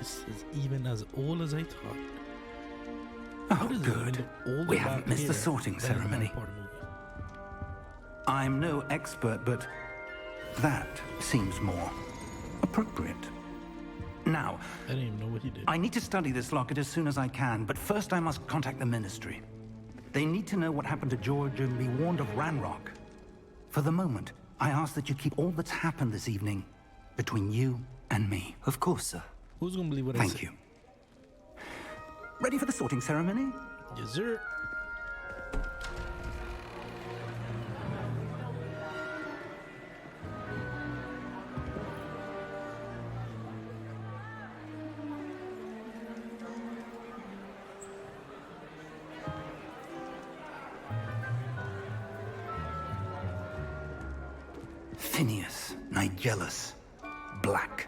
This is even as old as I thought. Oh, good. We haven't missed the sorting ceremony. I'm no expert, but that seems more appropriate. Now, I didn't even know what he did. I need to study this locket as soon as I can, but first I must contact the Ministry. They need to know what happened to George and be warned of Ranrock. For the moment, I ask that you keep all that's happened this evening between you and me. Of course, sir. Who's gonna believe what I said? Thank you. Ready for the sorting ceremony? Yes, sir. Phineas, Nigellus, Black.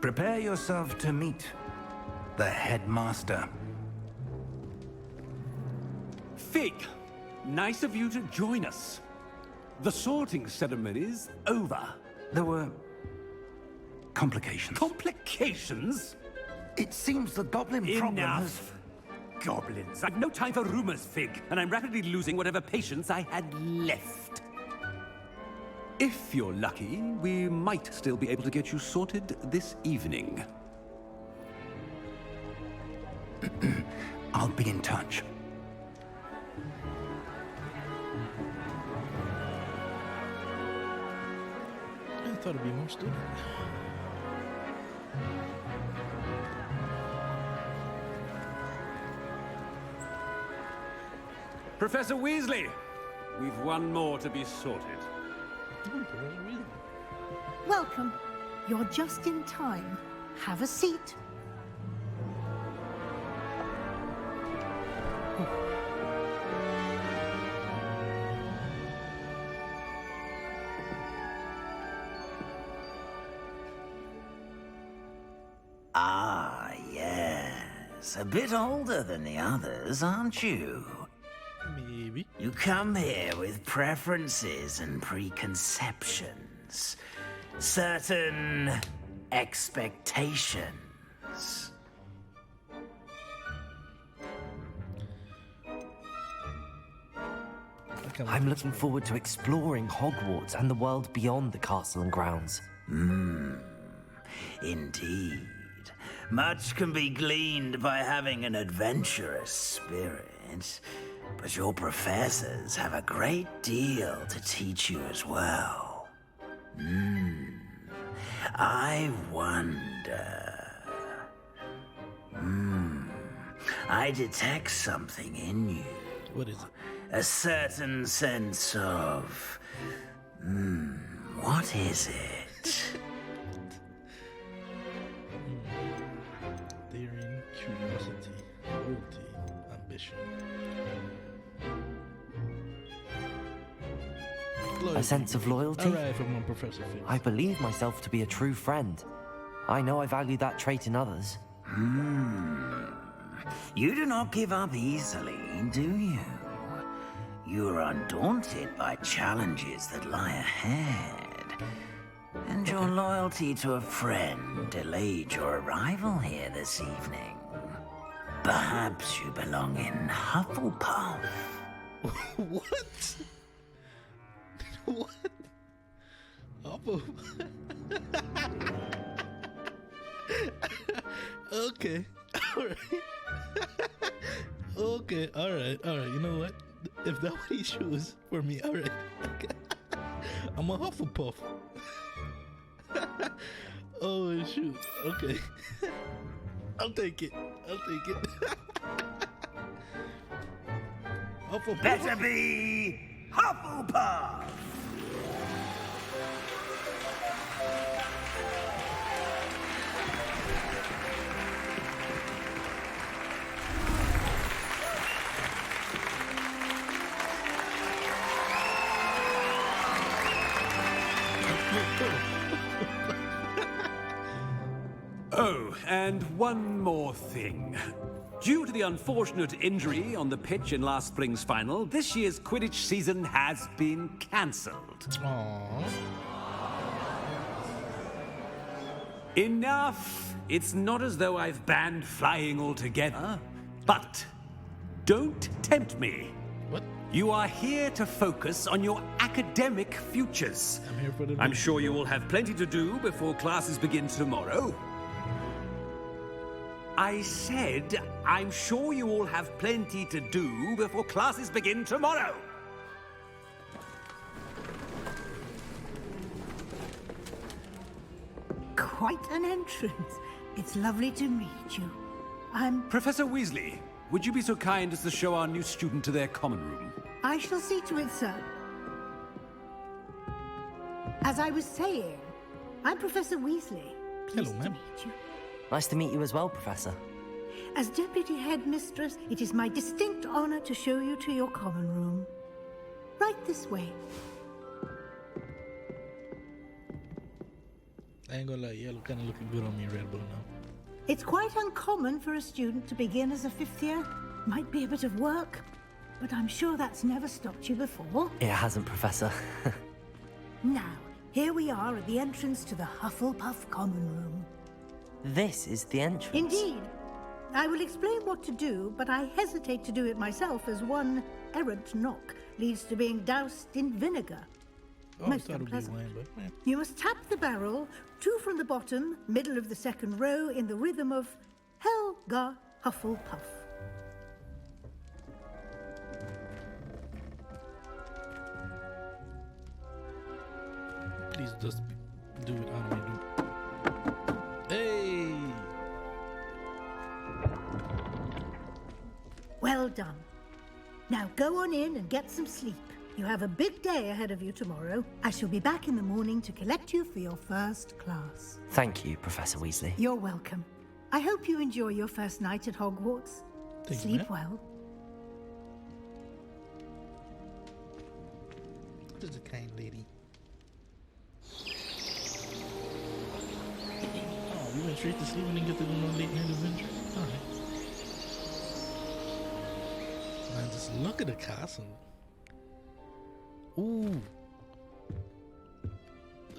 Prepare yourself to meet the headmaster. Fig, nice of you to join us. The sorting ceremony's over. There were complications. Complications? It seems the goblin problem has... Enough. Goblins. I've no time for rumors, Fig, and I'm rapidly losing whatever patience I had left. If you're lucky, we might still be able to get you sorted this evening. I'll be in touch. I thought it'd be more student. Professor Weasley, we've one more to be sorted. Welcome. You're just in time. Have a seat. Ah, yes. A bit older than the others, aren't you? Maybe. You come here with preferences and preconceptions. Certain expectations. I'm looking forward to exploring Hogwarts and the world beyond the castle and grounds. Indeed. Much can be gleaned by having an adventurous spirit. But your professors have a great deal to teach you as well. I wonder... I detect something in you. What is it? A certain sense of... what is it? Daring, curiosity, loyalty, ambition. A sense of loyalty? Arrive from one Professor Fig. I believe myself to be a true friend. I know I value that trait in others. You do not give up easily, do you? You are undaunted by challenges that lie ahead. And your loyalty to a friend delayed your arrival here this evening. Perhaps you belong in Hufflepuff. What? What? Okay. Alright. Okay, alright. You know what? If that's what he chose for me, alright. Okay. I'm a Hufflepuff. Oh, shoot. Okay. I'll take it. Hufflepuff. Better be Hufflepuff! Oh, and one more thing. Due to the unfortunate injury on the pitch in last spring's final, this year's Quidditch season has been cancelled. Aww. Enough! It's not as though I've banned flying altogether. But don't tempt me. What? You are here to focus on your academic futures. I'm here for the. I'm sure you will have plenty to do before classes begin tomorrow. I said, I'm sure you all have plenty to do before classes begin tomorrow. Quite an entrance. It's lovely to meet you. Professor Weasley, would you be so kind as to show our new student to their common room? I shall see to it, sir. As I was saying, I'm Professor Weasley. Pleased Hello, to ma'am. meet you. Nice to meet you as well, Professor. As Deputy Headmistress, it is my distinct honor to show you to your common room. Right this way. I ain't gonna lie, yellow kind of looking good on me, Red Bull now. It's quite uncommon for a student to begin as a fifth year. Might be a bit of work, but I'm sure that's never stopped you before. It hasn't, Professor. Now, here we are at the entrance to the Hufflepuff common room. This is the entrance. Indeed. I will explain what to do, but I hesitate to do it myself as one errant knock leads to being doused in vinegar. Oh, I Most thought it would be unpleasant. wine, but You must tap the barrel, 2 from the bottom, middle of the second row, in the rhythm of Helga Hufflepuff. please just do it on me. Hey! Well done. Now go on in and get some sleep. You have a big day ahead of you tomorrow. I shall be back in the morning to collect you for your first class. Thank you, Professor Weasley. You're welcome. I hope you enjoy your first night at Hogwarts. Thank you, Sleep ma'am. well. This is a kind lady. Oh, we went straight to sleep and didn't get to do no late night adventure. Alright. Man, just look at the castle. Ooh.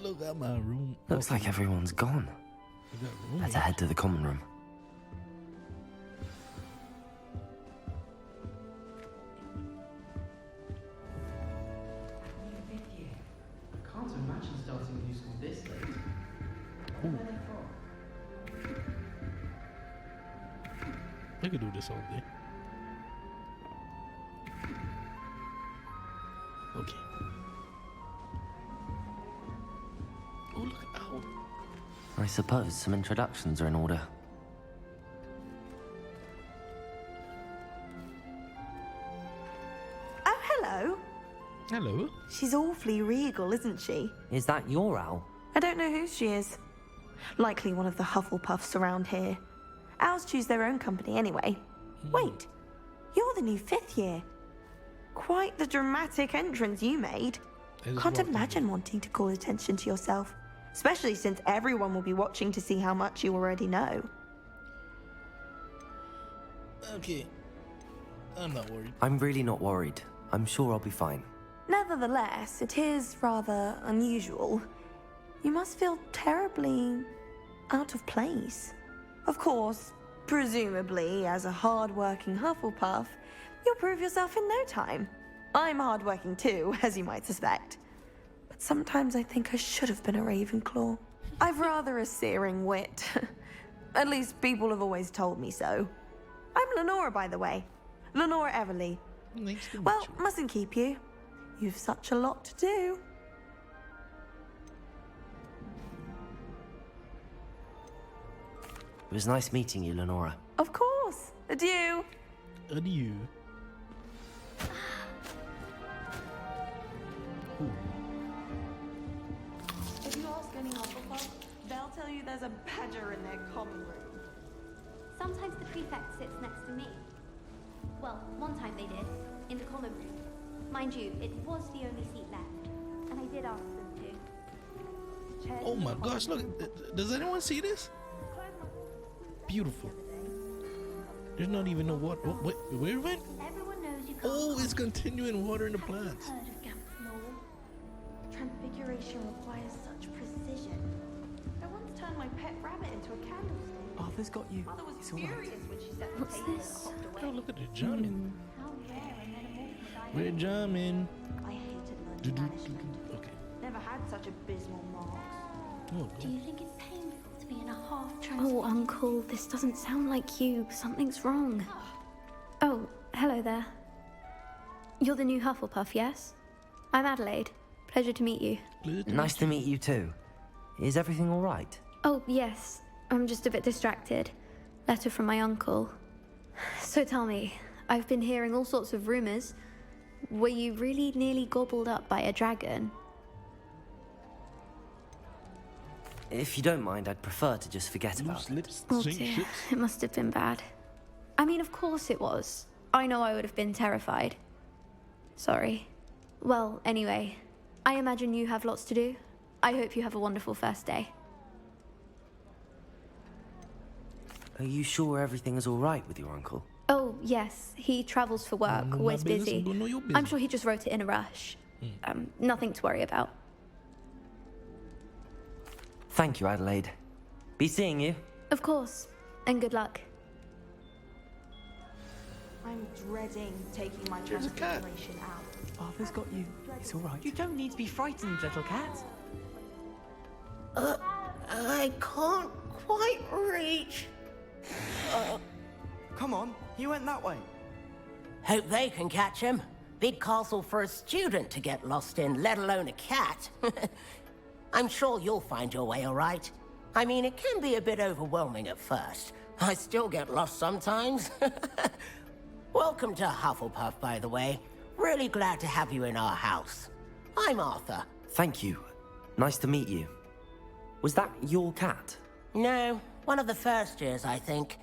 Look at my room. Looks like everyone's gone. We got room. Better head to the common room. I can't imagine starting new school this late. Where are they from? I could do this all day. Okay. Oh, look at Owl. I suppose some introductions are in order. Oh, hello. Hello. She's awfully regal, isn't she? Is that your owl? I don't know who she is. Likely one of the Hufflepuffs around here. Owls choose their own company anyway. Wait, you're the new 5th year. Quite the dramatic entrance you made. I just Can't walked in. imagine wanting to call attention to yourself, especially since everyone will be watching to see how much you already know. Okay. I'm not worried. I'm really not worried. I'm sure I'll be fine. Nevertheless, it is rather unusual. You must feel terribly out of place. Of course, presumably, as a hard-working Hufflepuff, you'll prove yourself in no time. I'm hard-working too, as you might suspect. But sometimes I think I should have been a Ravenclaw. I've rather a searing wit. At least people have always told me so. I'm Lenora, by the way. Lenora Everly. Nice to meet Well, you. mustn't keep you. You've such a lot to do. It was nice meeting you, Lenora. Of course. Adieu. Adieu. Ooh. If you ask any Hufflepuff, they'll tell you there's a badger in their common room. Sometimes the prefect sits next to me. Well, one time they did, in the common room. Mind you, it was the only seat left, and I did ask them to. Chairs Oh in the my common gosh, look. room. Does anyone see this? Beautiful. There's not even no water. Where it went? Everyone knows you can't. Oh, it's continuing watering the plants. Heard of Gamp's law? Transfiguration requires such precision. I once turned my pet rabbit into a candlestick. Arthur's got you. Mother was It's all right. furious when she set the What's table this? and hopped Oh, away. look at the jamming. How rare a metamorphosis. We're jamming. I hated Do, learning do, do, management. do. Okay. Never had such abysmal marks. Oh, Do you think it's painful to be in a half Oh, transformed? Uncle, this doesn't sound like you. Something's wrong. Oh, hello there. You're the new Hufflepuff, yes? I'm Adelaide. Pleasure to meet you. Nice to meet you too. Is everything all right? Oh, yes. I'm just a bit distracted. Letter from my uncle. So tell me, I've been hearing all sorts of rumors. Were you really nearly gobbled up by a dragon? If you don't mind, I'd prefer to just forget about Loose it. lips Oh sink dear, ships. it must have been bad. I mean, of course it was. I know I would have been terrified. Sorry. Well, anyway, I imagine you have lots to do. I hope you have a wonderful first day. Are you sure everything is all right with your uncle? Oh, yes, he travels for work, Know my always business, busy. I'm gonna know your I'm business. sure he just wrote it in a rush. Nothing to worry about. Thank you, Adelaide. Be seeing you. Of course, and good luck. I'm dreading taking my There's a cat. transfiguration out. Arthur's got you. It's all right. You don't need to be frightened, little cat. I can't quite reach. Come on, he went that way. Hope they can catch him. Big castle for a student to get lost in, let alone a cat. I'm sure you'll find your way all right. I mean, it can be a bit overwhelming at first. I still get lost sometimes. Welcome to Hufflepuff, by the way. Really glad to have you in our house. I'm Arthur. Thank you. Nice to meet you. Was that your cat? No, one of the first years, I think.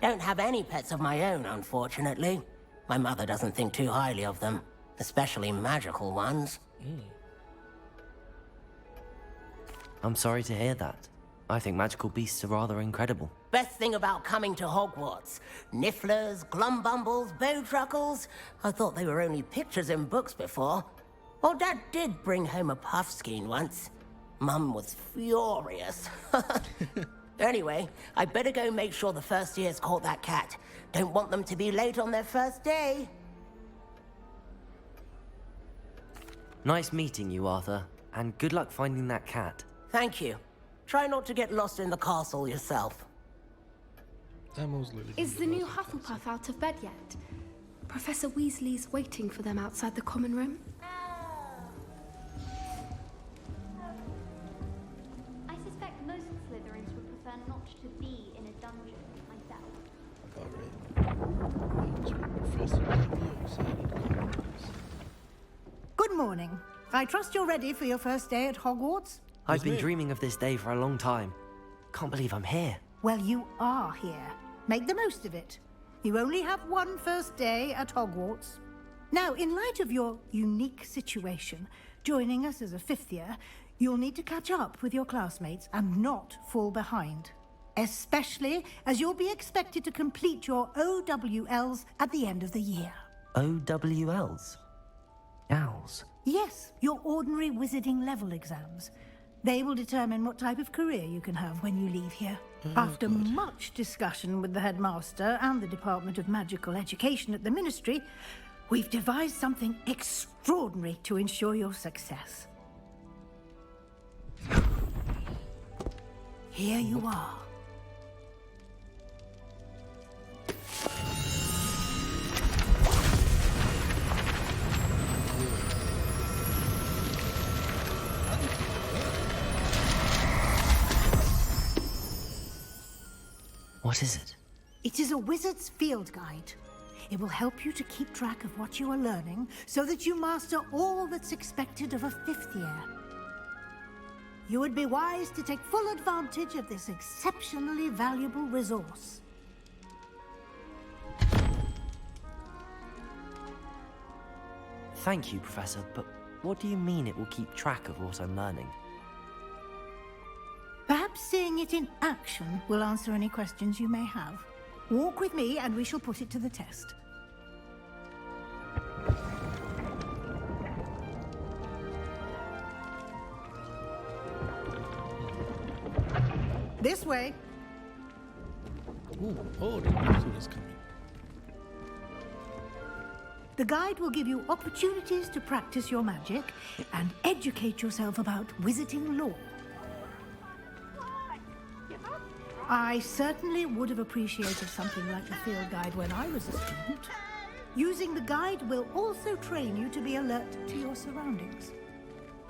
Don't have any pets of my own, unfortunately. My mother doesn't think too highly of them, especially magical ones. I'm sorry to hear that. I think magical beasts are rather incredible. Best thing about coming to Hogwarts. Nifflers, glumbumbles, bowtruckles. I thought they were only pictures in books before. Well, Dad did bring home a puffskein once. Mum was furious. Anyway, I better go make sure the first years caught that cat. Don't want them to be late on their first day. Nice meeting you, Arthur. And good luck finding that cat. Thank you. Try not to get lost in the castle yourself. Emma's literally Is the gonna new get lost in Hufflepuff out of bed yet? Professor Weasley's waiting for them outside the common room. I suspect most Slytherins would prefer not to be in a dungeon myself. Alright. That's what Professor Levy decided. Good morning. I trust you're ready for your first day at Hogwarts? I've been it? dreaming of this day for a long time. Can't believe I'm here. Well, you are here. Make the most of it. You only have one first day at Hogwarts. Now, in light of your unique situation, joining us as a fifth year, you'll need to catch up with your classmates and not fall behind. Especially as you'll be expected to complete your OWLs at the end of the year. OWLs? Owls? Yes, your ordinary wizarding level exams. They will determine what type of career you can have when you leave here. After much discussion with the headmaster and the Department of Magical Education at the Ministry, we've devised something extraordinary to ensure your success. Here you are. What is it? It is a wizard's field guide. It will help you to keep track of what you are learning so that you master all that's expected of a fifth year. You would be wise to take full advantage of this exceptionally valuable resource. Thank you, Professor, but what do you mean it will keep track of what I'm learning? Perhaps seeing it in action will answer any questions you may have. Walk with me and we shall put it to the test. This way. Ooh, oh, the episode is coming. The guide will give you opportunities to practice your magic and educate yourself about wizarding lore. I certainly would have appreciated something like the field guide when I was a student. Using the guide will also train you to be alert to your surroundings.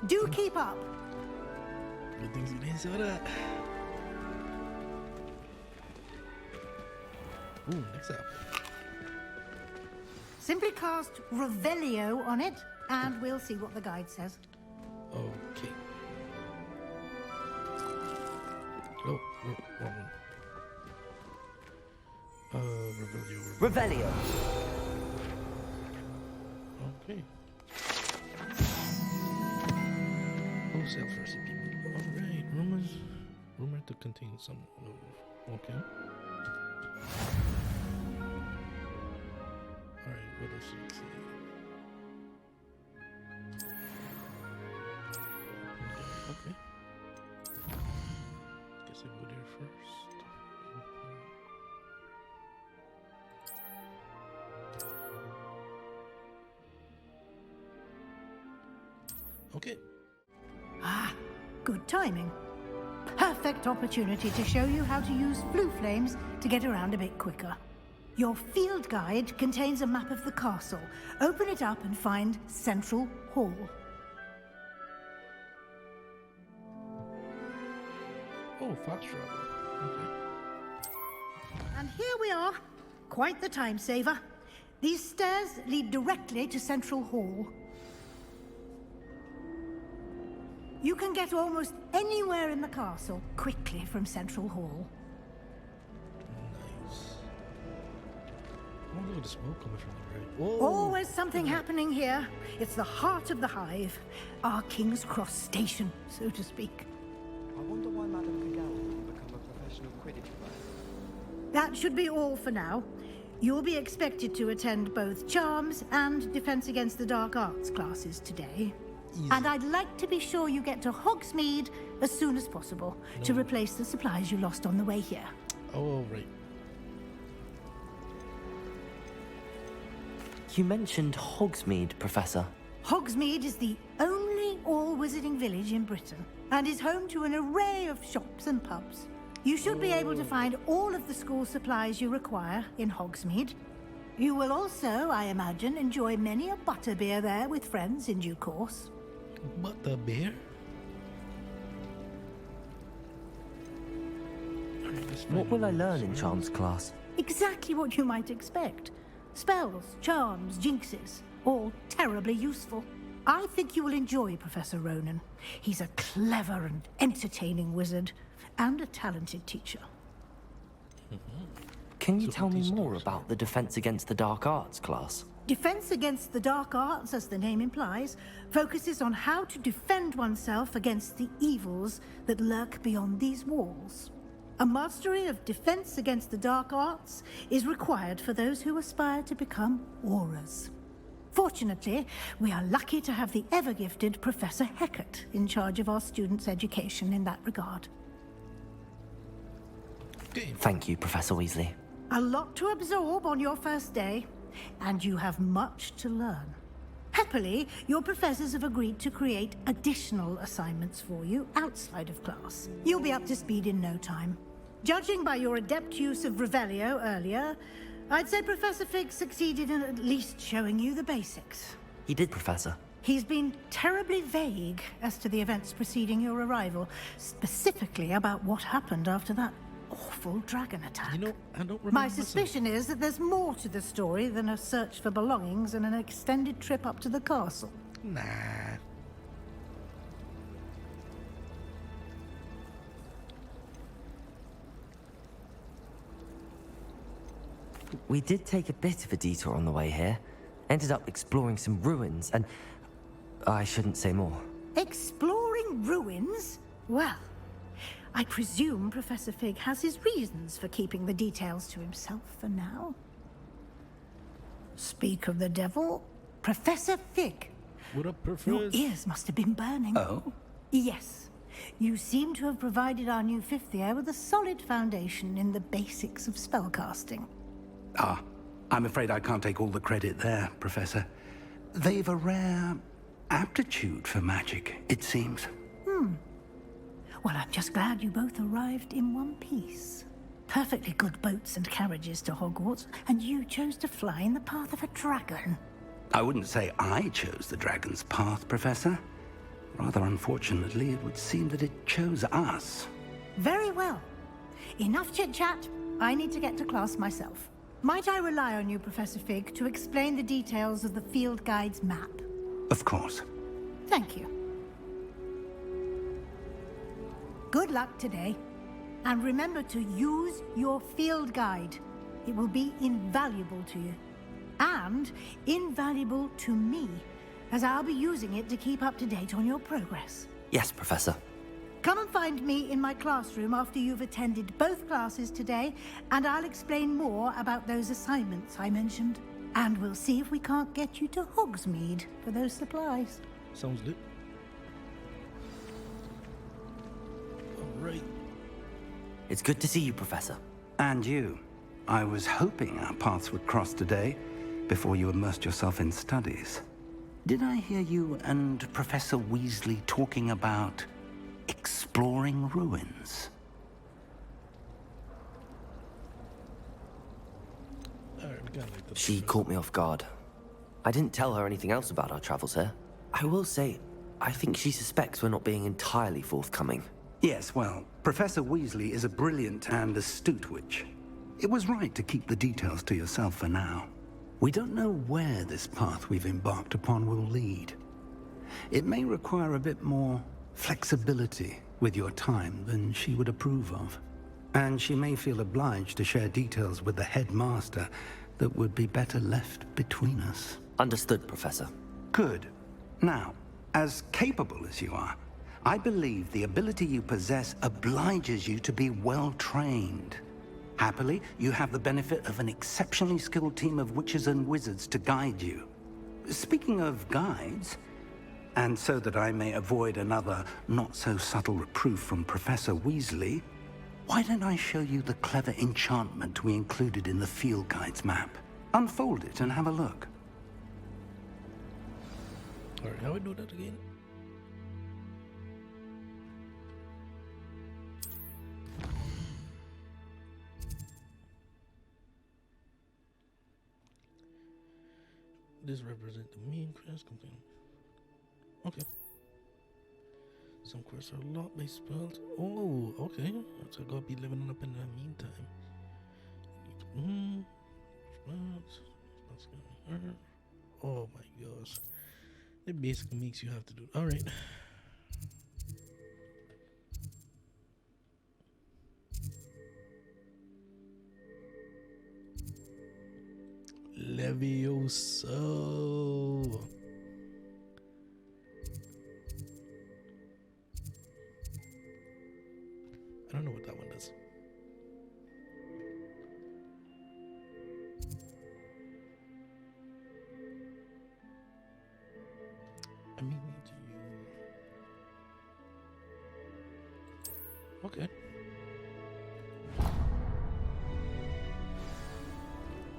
Do keep up. Good things you didn't say that. Ooh, next up. Simply cast Revelio on it, and we'll see what the guide says. Okay. Oh, wrong one. Revelio. Okay. Oh, self-mercy people. Alright, rumor to contain some of. Okay. Alright, what else should we see? Okay. Guess I go there first. Okay. Ah, good timing. Perfect opportunity to show you how to use blue flames to get around a bit quicker. Your field guide contains a map of the castle. Open it up and find Central Hall. Oh, fast travel. Okay. And here we are. Quite the time saver. These stairs lead directly to Central Hall. You can get almost anywhere in the castle quickly from Central Hall. Nice. Oh, look at the smoke coming from the right. Whoa. Always something happening here. It's the heart of the hive. Our King's Cross station, so to speak. I wonder why Madame Kagel didn't become a professional Quidditch player. That should be all for now. You'll be expected to attend both Charms and Defense Against the Dark Arts classes today. Easy. And I'd like to be sure you get to Hogsmeade as soon as possible to replace the supplies you lost on the way here. Oh, right. You mentioned Hogsmeade, Professor. Hogsmeade is the only all-wizarding village in Britain and is home to an array of shops and pubs. You should be able to find all of the school supplies you require in Hogsmeade. You will also, I imagine, enjoy many a butterbeer there with friends in due course. Butterbeer? What will I learn in Charms class? Exactly what you might expect. Spells, charms, jinxes, all terribly useful. I think you will enjoy Professor Ronan. He's a clever and entertaining wizard, and a talented teacher. Can you tell me more about the Defense Against the Dark Arts class? Defense Against the Dark Arts, as the name implies, focuses on how to defend oneself against the evils that lurk beyond these walls. A mastery of Defense Against the Dark Arts is required for those who aspire to become Aurors. Fortunately, we are lucky to have the ever-gifted Professor Hecat in charge of our students' education in that regard. Thank you, Professor Weasley. A lot to absorb on your first day, and you have much to learn. Happily, your professors have agreed to create additional assignments for you outside of class. You'll be up to speed in no time. Judging by your adept use of Revelio earlier, I'd say Professor Fig succeeded in at least showing you the basics. He did, Professor. He's been terribly vague as to the events preceding your arrival, specifically about what happened after that awful dragon attack. You know, I don't remember. My suspicion is that there's more to the story than a search for belongings and an extended trip up to the castle. Nah. We did take a bit of a detour on the way here. Ended up exploring some ruins and... I shouldn't say more. Exploring ruins? Well, I presume Professor Fig has his reasons for keeping the details to himself for now. Speak of the devil, Professor Fig. What up, Your Professor? ears must have been burning. Oh? Yes. You seem to have provided our new fifth year with a solid foundation in the basics of spellcasting. Ah, I'm afraid I can't take all the credit there, Professor. They've a rare aptitude for magic, it seems. Well, I'm just glad you both arrived in one piece. Perfectly good boats and carriages to Hogwarts, and you chose to fly in the path of a dragon. I wouldn't say I chose the dragon's path, Professor. Rather unfortunately, it would seem that it chose us. Very well. Enough chit-chat. I need to get to class myself. Might I rely on you, Professor Fig, to explain the details of the field guide's map? Of course. Thank you. Good luck today. And remember to use your field guide. It will be invaluable to you. And invaluable to me, as I'll be using it to keep up to date on your progress. Yes, Professor. Come and find me in my classroom after you've attended both classes today, and I'll explain more about those assignments I mentioned. And we'll see if we can't get you to Hogsmeade for those supplies. Sounds good. Alright. It's good to see you, Professor. And you. I was hoping our paths would cross today, before you immersed yourself in studies. Did I hear you and Professor Weasley talking about exploring ruins? Alright, we gotta make the She caught me off guard. I didn't tell her anything else about our travels here. I will say, I think she suspects we're not being entirely forthcoming. Yes, well, Professor Weasley is a brilliant and astute witch. It was right to keep the details to yourself for now. We don't know where this path we've embarked upon will lead. It may require a bit more flexibility with your time than she would approve of. And she may feel obliged to share details with the headmaster that would be better left between us. Understood, Professor. Good. Now, as capable as you are, I believe the ability you possess obliges you to be well-trained. Happily, you have the benefit of an exceptionally skilled team of witches and wizards to guide you. Speaking of guides, and so that I may avoid another not-so-subtle reproof from Professor Weasley, why don't I show you the clever enchantment we included in the field guide's map? Unfold it and have a look. Alright, how do we do that again? This represents the mean quest content. Okay. Some quests are locked by spells. Oh, okay. So I gotta be living up in the meantime. Oh my gosh. It basically makes you have to do it. Alright. Levioso. I don't know what that one does. I mean, do you... Okay.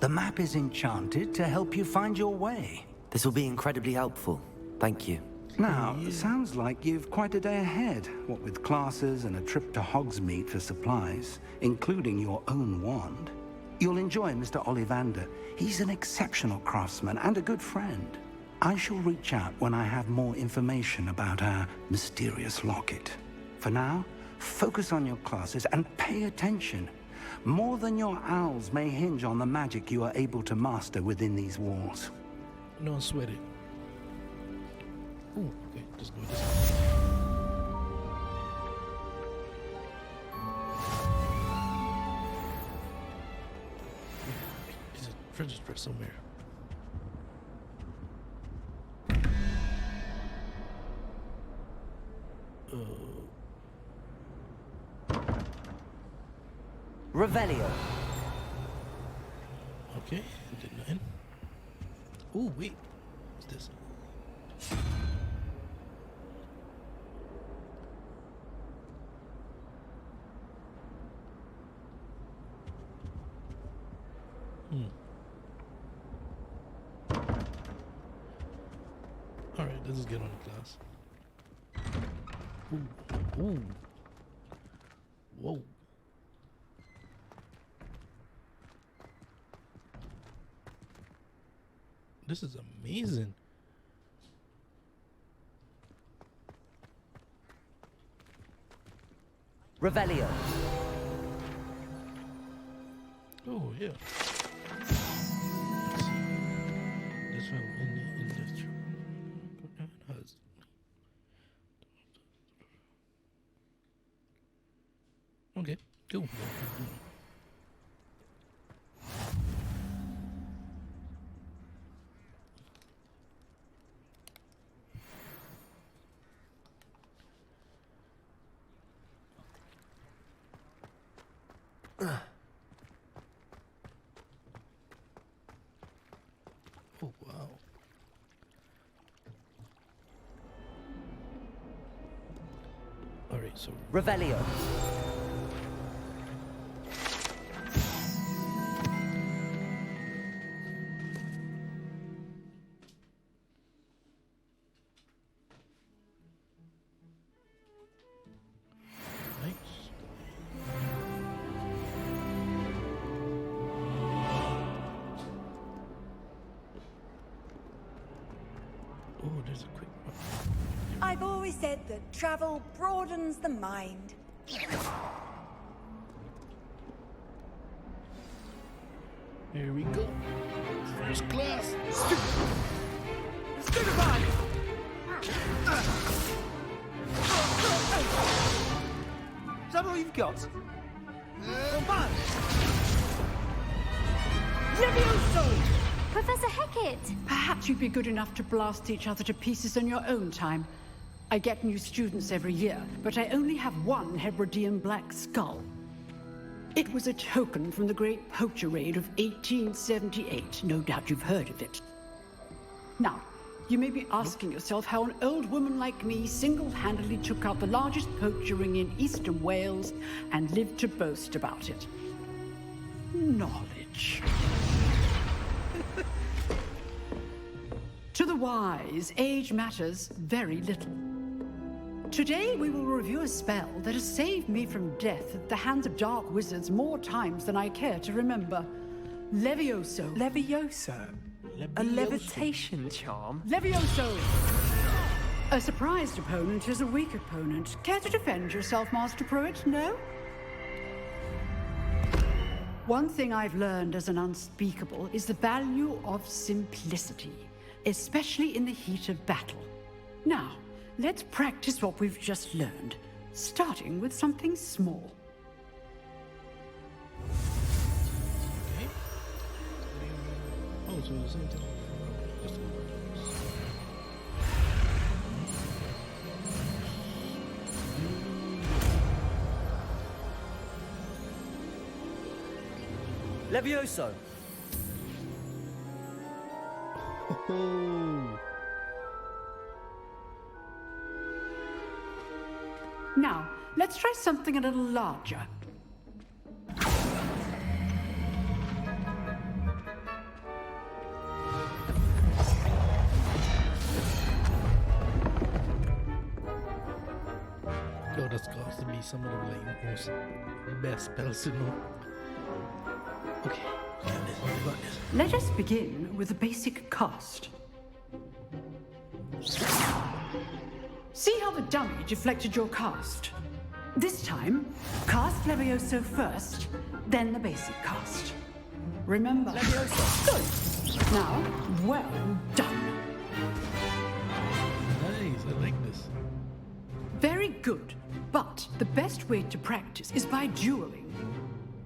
The map is enchanted to help you find your way. This will be incredibly helpful. Thank you. Now, sounds like you've quite a day ahead, what with classes and a trip to Hogsmeade for supplies, including your own wand. You'll enjoy Mr. Ollivander. He's an exceptional craftsman and a good friend. I shall reach out when I have more information about our mysterious locket. For now, focus on your classes and pay attention. More than your owls may hinge on the magic you are able to master within these walls. No sweating. Ooh, okay, just go this way. There's a treasure chest somewhere. Revelio. Okay, did nothing. Oh wait, what's this? Alright, let's just get on the class. Ooh. Ooh. Whoa. This is amazing. Revelio. Oh, yeah. This one in the industrial. Okay, cool. Oh, wow. All right, so Revelio. nice. Oh, there's a quick one. I've always said that travel broadens the mind. Here we go. First class. Stupefy! Is that all you've got? Bombard! Levioso! Professor Hecat! Perhaps you'd be good enough to blast each other to pieces in your own time. I get new students every year, but I only have one Hebridean black skull. It was a token from the Great Poacher Raid of 1878. No doubt you've heard of it. Now, you may be asking yourself how an old woman like me single-handedly took out the largest poacher ring in eastern Wales and lived to boast about it. Knowledge. To the wise, age matters very little. Today we will review a spell that has saved me from death at the hands of dark wizards more times than I care to remember. Levioso. Levioso? A levitation charm? Levioso! A surprised opponent is a weak opponent. Care to defend yourself, Master Pruitt? No? One thing I've learned as an unspeakable is the value of simplicity, especially in the heat of battle. Now, let's practice what we've just learned, starting with something small. Okay. Oh, so the same thing. Just a little bit. Levioso. Oh. Now, let's try something a little larger. Oh, that's got to be some of the like most best spells to know. Okay, we got this. We got this. Let us begin with the basic cast. See how the dummy deflected your cast? This time, cast Levioso first, then the basic cast. Remember? Levioso. Good. Now, well done. Nice, I like this. Very good. But the best way to practice is by dueling.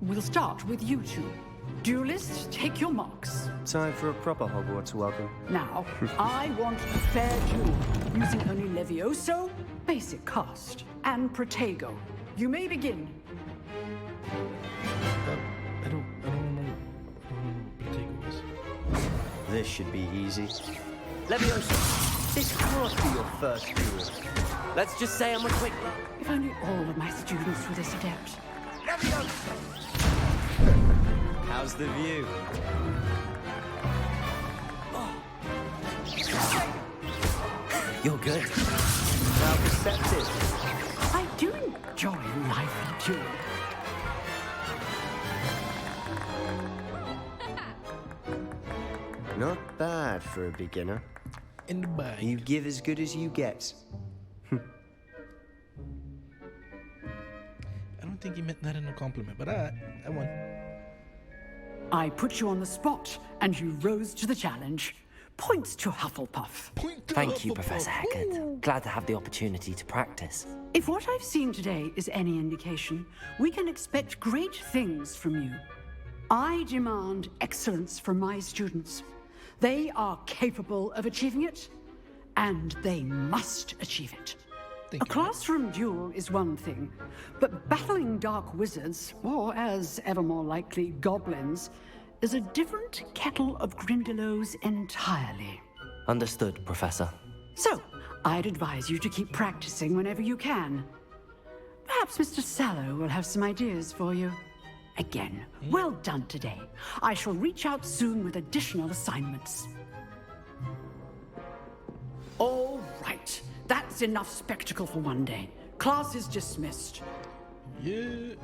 We'll start with you two. Duelists, take your marks. Time for a proper Hogwarts welcome. Now, I want a fair duel, using only Levioso, basic cast, and Protego. You may begin. I don't remember what Protego is. This should be easy. Levioso. This can't be your first duel. Let's just say I'm a quick luck. If only all of my students were this adept. How How's the view? You're good. How perceptive. I do enjoy a lively duel. Not bad for a beginner. In the bag. You give as good as you get. I don't think he meant that in a compliment, but I won. I put you on the spot, and you rose to the challenge. Points to Hufflepuff. Thank you, Professor Hecat. Glad to have the opportunity to practice. If what I've seen today is any indication, we can expect great things from you. I demand excellence from my students. They are capable of achieving it, and they must achieve it. A classroom duel is one thing, but battling dark wizards, or as ever more likely, goblins, is a different kettle of Grindylows entirely. Understood, Professor. So, I'd advise you to keep practicing whenever you can. Perhaps Mr. Sallow will have some ideas for you. Again, well done today. I shall reach out soon with additional assignments. All right. That's enough spectacle for one day. Class is dismissed. Yeah.